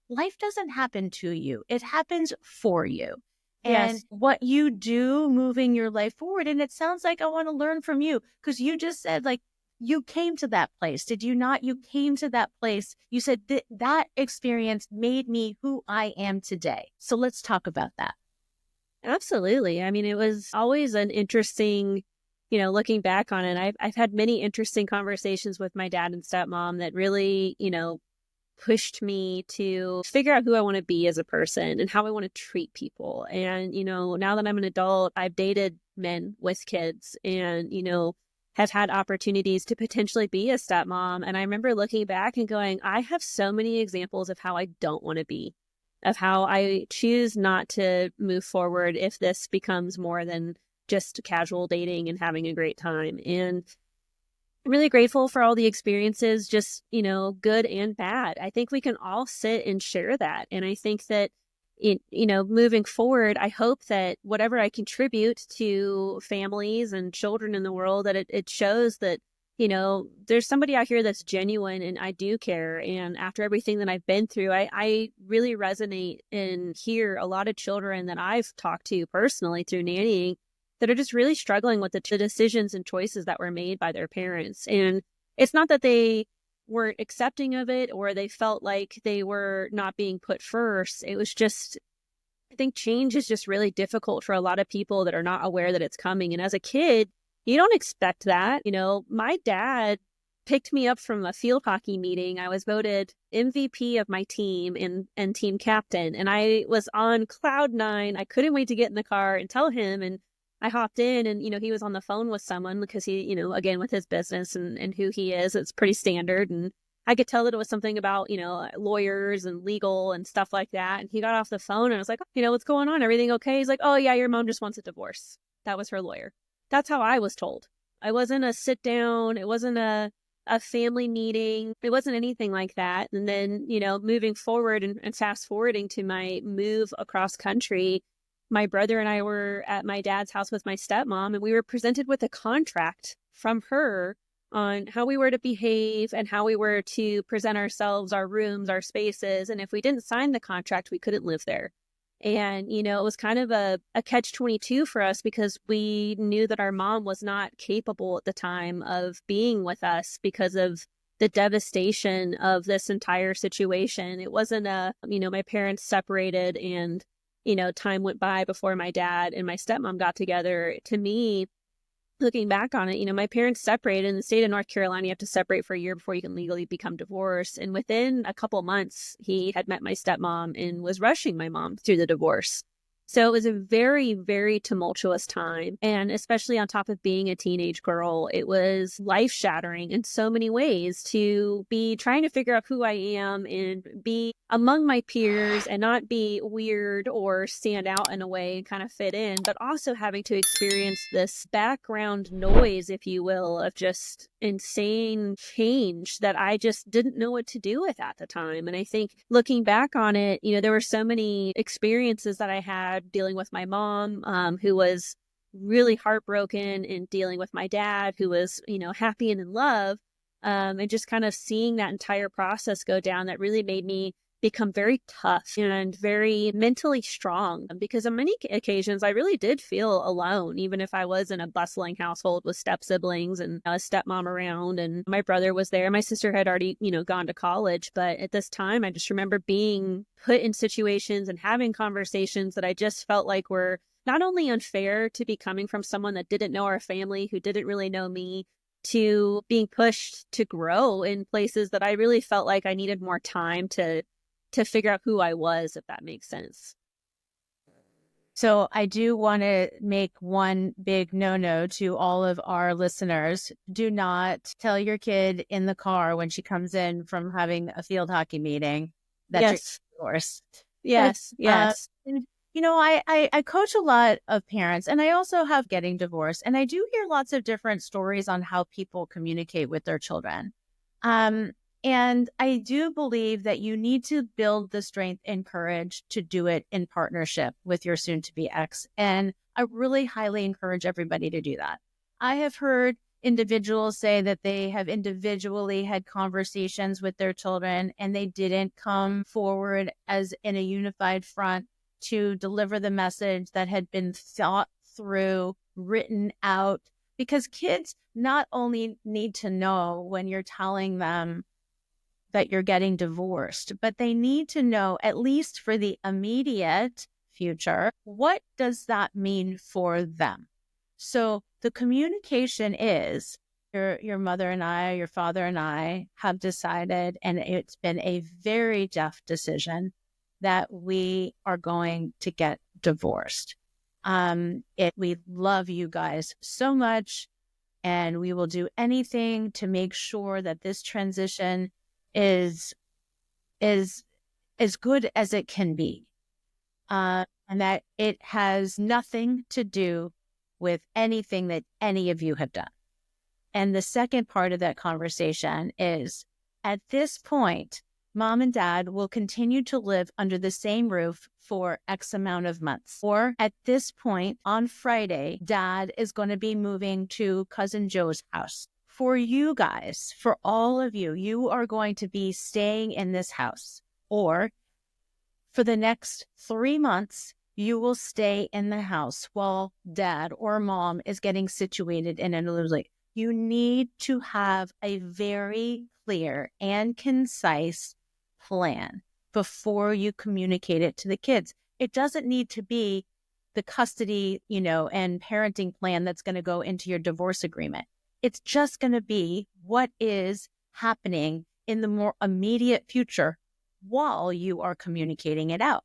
life doesn't happen to you. It happens for you. And Yes. what you do moving your life forward. And it sounds like I want to learn from you because you just said like you came to that place. Did you not? You came to that place. You said that experience made me who I am today. So let's talk about that. Absolutely. I mean, it was always an interesting, looking back on it, I've had many interesting conversations with my dad and stepmom that really, pushed me to figure out who I want to be as a person and how I want to treat people. And, now that I'm an adult, I've dated men with kids and, have had opportunities to potentially be a stepmom. And I remember looking back and going, I have so many examples of how I don't want to be, of how I choose not to move forward if this becomes more than just casual dating and having a great time. And I'm really grateful for all the experiences, just, good and bad. I think we can all sit and share that. And I think that, moving forward, I hope that whatever I contribute to families and children in the world, that it shows that, there's somebody out here that's genuine and I do care. And after everything that I've been through, I really resonate and hear a lot of children that I've talked to personally through nannying that are just really struggling with the decisions and choices that were made by their parents. And it's not that they weren't accepting of it or they felt like they were not being put first. It was just, I think change is just really difficult for a lot of people that are not aware that it's coming. And as a kid, you don't expect that. My dad picked me up from a field hockey meeting. I was voted MVP of my team and team captain. And I was on cloud nine. I couldn't wait to get in the car and tell him. And I hopped in and, he was on the phone with someone because he, again, with his business and who he is, it's pretty standard. And I could tell that it was something about, lawyers and legal and stuff like that. And he got off the phone and I was like, what's going on? Everything okay? He's like, oh yeah, your mom just wants a divorce. That was her lawyer. That's how I was told. I wasn't a sit down. It wasn't a family meeting. It wasn't anything like that. And then, moving forward and fast forwarding to my move across country, my brother and I were at my dad's house with my stepmom, and we were presented with a contract from her on how we were to behave and how we were to present ourselves, our rooms, our spaces. And if we didn't sign the contract, we couldn't live there. And, it was kind of a catch-22 for us because we knew that our mom was not capable at the time of being with us because of the devastation of this entire situation. It wasn't my parents separated and time went by before my dad and my stepmom got together. To me, looking back on it, my parents separated. In the state of North Carolina, you have to separate for a year before you can legally become divorced. And within a couple months, he had met my stepmom and was rushing my mom through the divorce. So it was a very, very tumultuous time. And especially on top of being a teenage girl, it was life-shattering in so many ways to be trying to figure out who I am and be among my peers and not be weird or stand out in a way and kind of fit in, but also having to experience this background noise, if you will, of just insane change that I just didn't know what to do with at the time. And I think looking back on it, there were so many experiences that I had dealing with my mom, who was really heartbroken, and dealing with my dad, who was, happy and in love, and just kind of seeing that entire process go down that really made me become very tough and very mentally strong, because on many occasions I really did feel alone, even if I was in a bustling household with step siblings and a stepmom around, and my brother was there. My sister had already, gone to college. But at this time, I just remember being put in situations and having conversations that I just felt like were not only unfair to be coming from someone that didn't know our family, who didn't really know me, to being pushed to grow in places that I really felt like I needed more time to figure out who I was, if that makes sense. So I do want to make one big no-no to all of our listeners. Do not tell your kid in the car when she comes in from having a field hockey meeting that Yes. you're divorced. Yes. Yes. I coach a lot of parents, and I also have getting divorced, and I do hear lots of different stories on how people communicate with their children. And I do believe that you need to build the strength and courage to do it in partnership with your soon-to-be ex. And I really highly encourage everybody to do that. I have heard individuals say that they have individually had conversations with their children and they didn't come forward as in a unified front to deliver the message that had been thought through, written out, because kids not only need to know when you're telling them that you're getting divorced, but they need to know, at least for the immediate future, what does that mean for them? So the communication is your mother and I, your father and I have decided, and it's been a very tough decision, that we are going to get divorced. We love you guys so much, and we will do anything to make sure that this transition is as good as it can be, and that it has nothing to do with anything that any of you have done. And the second part of that conversation is, at this point, mom and dad will continue to live under the same roof for X amount of months. Or at this point, on Friday, dad is going to be moving to cousin Joe's house. For you guys, for all of you, you are going to be staying in this house. Or for the next 3 months, you will stay in the house while dad or mom is getting situated in another place. You need to have a very clear and concise plan before you communicate it to the kids. It doesn't need to be the custody, and parenting plan that's going to go into your divorce agreement. It's just going to be what is happening in the more immediate future while you are communicating it out.